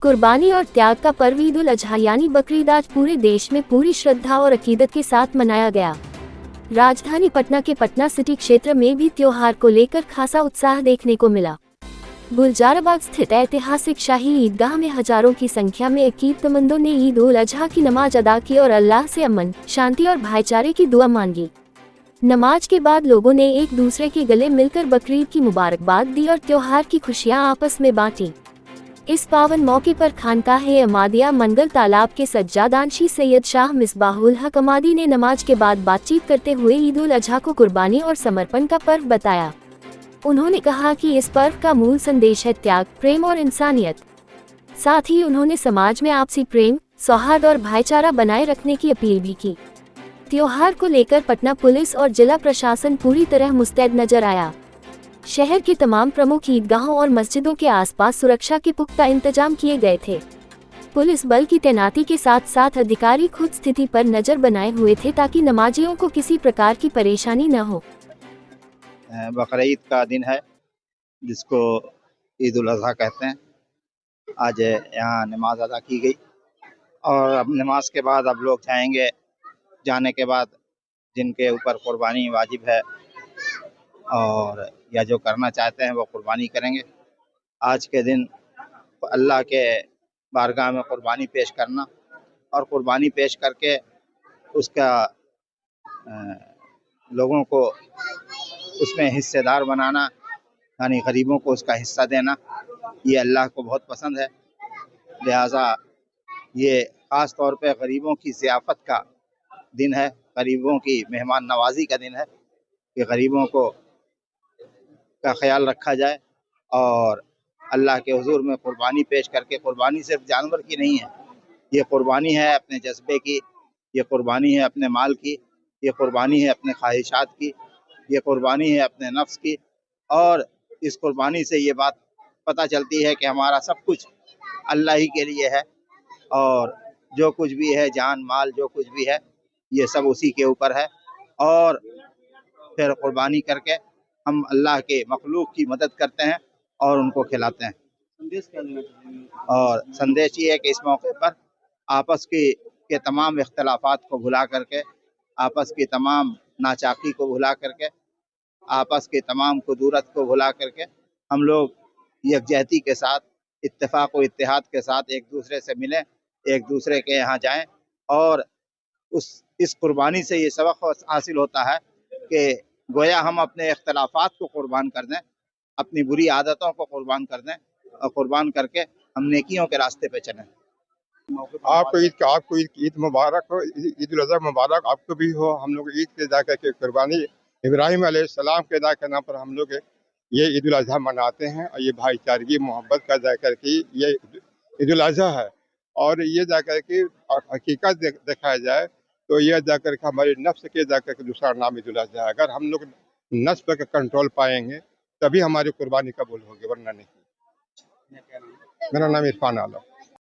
कुर्बानी और त्याग का पर्व ईद उल अजहा यानी बकरीद आज पूरे देश में पूरी श्रद्धा और अकीदत के साथ मनाया गया। राजधानी पटना के पटना सिटी क्षेत्र में भी त्योहार को लेकर खासा उत्साह देखने को मिला। गुलजाराबाग स्थित ऐतिहासिक शाही ईदगाह में हजारों की संख्या में अकीदतमंदों ने ईद उल अजहा की नमाज अदा की और अल्लाह से अमन, शांति और भाईचारे की दुआ मांगी। नमाज के बाद लोगों ने एक दूसरे के गले मिलकर बकरीद की मुबारकबाद दी और त्योहार की खुशियां आपस में बांटी। इस पावन मौके पर खानकाह-ए-अमादिया मंगल तालाब के सज्जादानशी सैयद शाह मिसबाहुल हक अमादी ने नमाज के बाद बातचीत करते हुए ईद उल अजहा को कुर्बानी और समर्पण का पर्व बताया। उन्होंने कहा कि इस पर्व का मूल संदेश है त्याग, प्रेम और इंसानियत। साथ ही उन्होंने समाज में आपसी प्रेम, सौहार्द और भाईचारा बनाए रखने की अपील भी की। त्योहार को लेकर पटना पुलिस और जिला प्रशासन पूरी तरह मुस्तैद नजर आया। शहर के तमाम प्रमुख ईदगाहों और मस्जिदों के आसपास सुरक्षा के पुख्ता इंतजाम किए गए थे। पुलिस बल की तैनाती के साथ साथ अधिकारी खुद स्थिति पर नजर बनाए हुए थे ताकि नमाजियों को किसी प्रकार की परेशानी न हो। बकरीद का दिन है जिसको ईद उल अज़हा कहते हैं। आज यहाँ नमाज अदा की गई और अब नमाज के बाद अब लोग जाएंगे। जाने के बाद जिनके ऊपर कुर्बानी वाजिब है और या जो करना चाहते हैं वो कुर्बानी करेंगे। आज के दिन अल्लाह के बारगाह में कुर्बानी पेश करना और कुर्बानी पेश करके उसका लोगों को उसमें हिस्सेदार बनाना, यानी गरीबों को उसका हिस्सा देना, ये अल्लाह को बहुत पसंद है। लिहाजा ये ख़ास तौर पे गरीबों की ज़ियाफ़त का दिन है, गरीबों की मेहमान नवाजी का दिन है कि गरीबों को का ख्याल रखा जाए और अल्लाह के हुजूर में कुर्बानी पेश करके, कुर्बानी सिर्फ जानवर की नहीं है, ये कुर्बानी है अपने जज्बे की, ये कुर्बानी है अपने माल की, ये कुर्बानी है अपने ख्वाहिशात की, ये कुर्बानी है अपने नफ्स की। और इस कुर्बानी से ये बात पता चलती है कि हमारा सब कुछ अल्लाह ही के लिए है और जो कुछ भी है, जान माल जो कुछ भी है, ये सब उसी के ऊपर है। और फिर कुर्बानी करके हम अल्लाह के मखलूक की मदद करते हैं और उनको खिलाते हैं। और संदेश ये है कि इस मौके पर आपस के तमाम इख्तलाफात को भुला करके, आपस की तमाम नाचाकी को भुला करके, आपस के तमाम कुदूरत को भुला करके हम लोग यकजहती के साथ, इत्तेफाक व इत्तेहाद के साथ एक दूसरे से मिलें, एक दूसरे के यहाँ जाएं। और इस कुर्बानी से ये सबक हासिल होता है कि गोया हम अपने इख्तलाफात को कुर्बान कर दें, अपनी बुरी आदतों को कुर्बान कर दें और कुर्बान करके हम नेकियों के रास्ते पे चलें। आपको ईद मुबारक हो, ईद उल अज़हा मुबारक आपको भी हो। हम लोग ईद के अदा करके कुर्बानी इब्राहिम अलैहिस्सलाम के अदा करना पर हम लोग ये ईद उल अज़हा मनाते हैं और ये भाईचारगी मोहब्बत का अदा करके ये ईद उल अज़हा है। और ये अदा करके हकीकत देखा जाए तो ये अदा करके हमारे नफ्स के अदा करके दूसरा नाम ईद उल अज़हा है। अगर हम लोग नफ्स पर कंट्रोल पाएंगे तभी हमारी कुर्बानी कबूल होगी, वरना नहीं। मेरा नाम इरफान आलम।